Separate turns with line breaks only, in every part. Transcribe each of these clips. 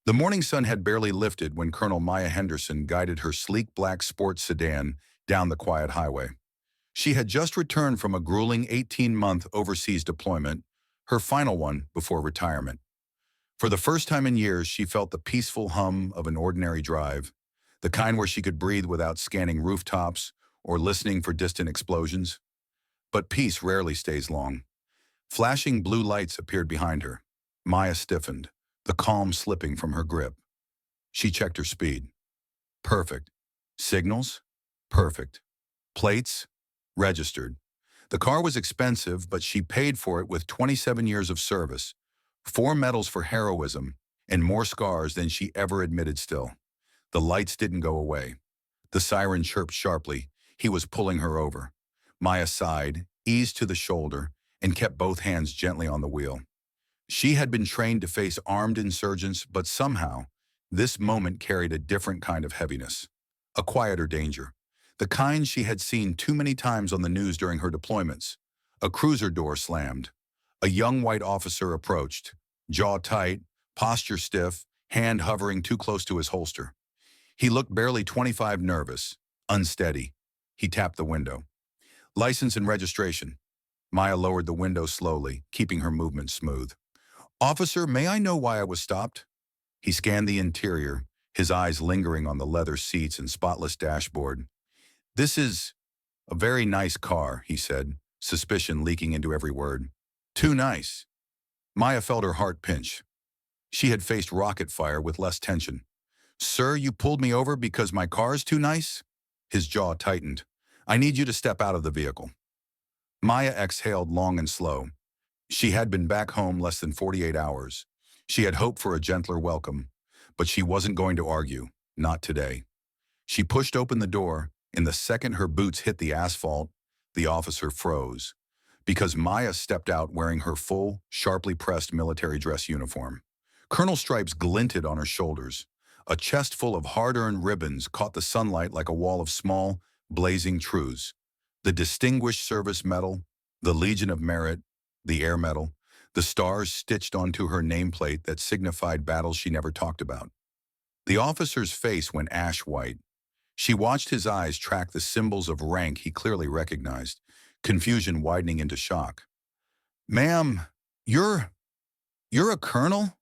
The morning sun had barely lifted when Colonel Maya Henderson guided her sleek black sports sedan down the quiet highway. She had just returned from a grueling 18-month overseas deployment, her final one before retirement. For the first time in years, she felt the peaceful hum of an ordinary drive, the kind where she could breathe without scanning rooftops or listening for distant explosions. But peace rarely stays long. Flashing blue lights appeared behind her. Maya stiffened, the calm slipping from her grip. She checked her speed. Perfect. Signals? Perfect. Plates? Registered. The car was expensive, but she paid for it with 27 years of service, 4 medals for heroism, and more scars than she ever admitted still. The lights didn't go away. The siren chirped sharply. He was pulling her over. Maya sighed, eased to the shoulder, and kept both hands gently on the wheel. She had been trained to face armed insurgents, but somehow, this moment carried a different kind of heaviness. A quieter danger. The kind she had seen too many times on the news during her deployments. A cruiser door slammed. A young white officer approached, jaw tight, posture stiff, hand hovering too close to his holster. He looked barely 25, nervous, unsteady. He tapped the window. License and registration. Maya lowered the window slowly, keeping her movement smooth. Officer, may I know why I was stopped? He scanned the interior, his eyes lingering on the leather seats and spotless dashboard. This is a very nice car, he said, suspicion leaking into every word. Too nice. Maya felt her heart pinch. She had faced rocket fire with less tension. Sir, you pulled me over because my car's too nice? His jaw tightened. I need you to step out of the vehicle. Maya exhaled long and slow. She had been back home less than 48 hours. She had hoped for a gentler welcome, but she wasn't going to argue, not today. She pushed open the door. In the second her boots hit the asphalt, the officer froze, because Maya stepped out wearing her full, sharply pressed military dress uniform. Colonel stripes glinted on her shoulders. A chest full of hard-earned ribbons caught the sunlight like a wall of small, blazing truths. The Distinguished Service Medal, the Legion of Merit, the Air Medal, the stars stitched onto her nameplate that signified battles she never talked about. The officer's face went ash white. She watched his eyes track the symbols of rank he clearly recognized, confusion widening into shock. Ma'am, you're a colonel?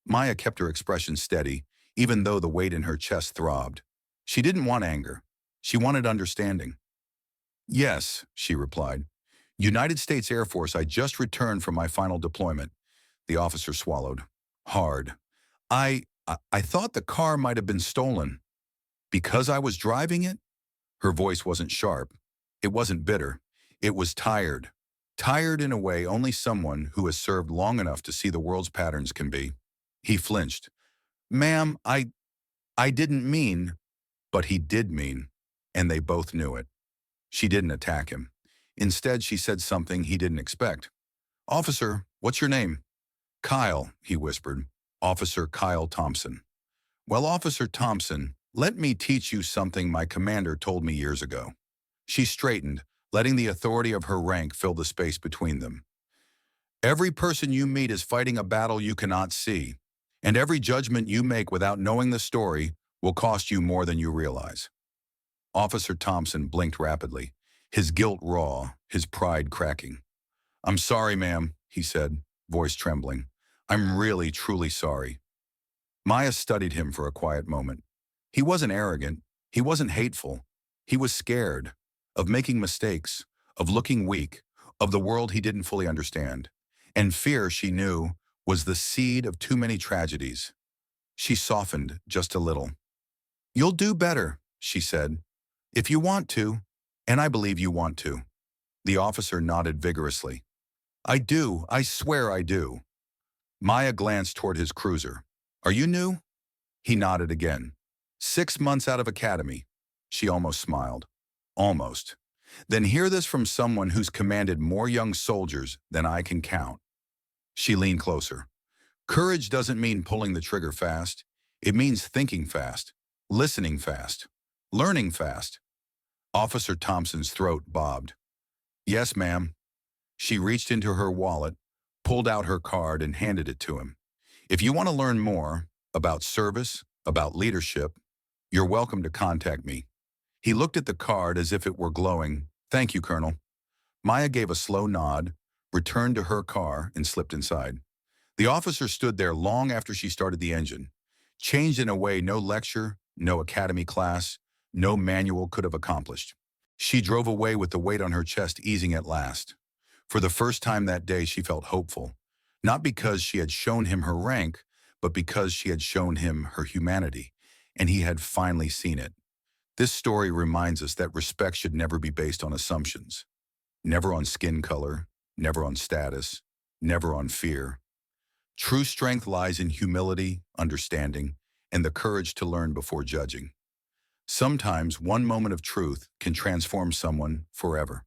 Maya kept her expression steady, even though the weight in her chest throbbed. She didn't want anger. She wanted understanding. Yes, she replied. United States Air Force, I just returned from my final deployment. The officer swallowed. Hard. I thought the car might have been stolen. Because I was driving it? Her voice wasn't sharp. It wasn't bitter. It was tired. Tired in a way only someone who has served long enough to see the world's patterns can be. He flinched. Ma'am, I didn't mean, but he did mean, and they both knew it. She didn't attack him. Instead, she said something he didn't expect. Officer, what's your name? Kyle, he whispered. Officer Kyle Thompson. Well, Officer Thompson, let me teach you something my commander told me years ago. She straightened, letting the authority of her rank fill the space between them. Every person you meet is fighting a battle you cannot see, and every judgment you make without knowing the story will cost you more than you realize. Officer Thompson blinked rapidly, his guilt raw, his pride cracking. I'm sorry, ma'am, he said, voice trembling. I'm really, truly sorry. Maya studied him for a quiet moment. He wasn't arrogant. He wasn't hateful. He was scared of making mistakes, of looking weak, of the world he didn't fully understand. And fear, she knew, was the seed of too many tragedies. She softened just a little. You'll do better, she said, if you want to, and I believe you want to. The officer nodded vigorously. I do, I swear I do. Maya glanced toward his cruiser. Are you new? He nodded again. 6 months out of academy. She almost smiled. Almost. Then hear this from someone who's commanded more young soldiers than I can count. She leaned closer. Courage doesn't mean pulling the trigger fast. It means thinking fast, listening fast, learning fast. Officer Thompson's throat bobbed. Yes, ma'am. She reached into her wallet, pulled out her card, and handed it to him. If you want to learn more, about service, about leadership, you're welcome to contact me. He looked at the card as if it were glowing. Thank you, Colonel. Maya gave a slow nod, returned to her car, and slipped inside. The officer stood there long after she started the engine, changed in a way no lecture, no academy class, no manual could have accomplished. She drove away with the weight on her chest easing at last. For the first time that day, she felt hopeful, not because she had shown him her rank, but because she had shown him her humanity, and he had finally seen it. This story reminds us that respect should never be based on assumptions, never on skin color, never on status, never on fear. True strength lies in humility, understanding, and the courage to learn before judging. Sometimes one moment of truth can transform someone forever.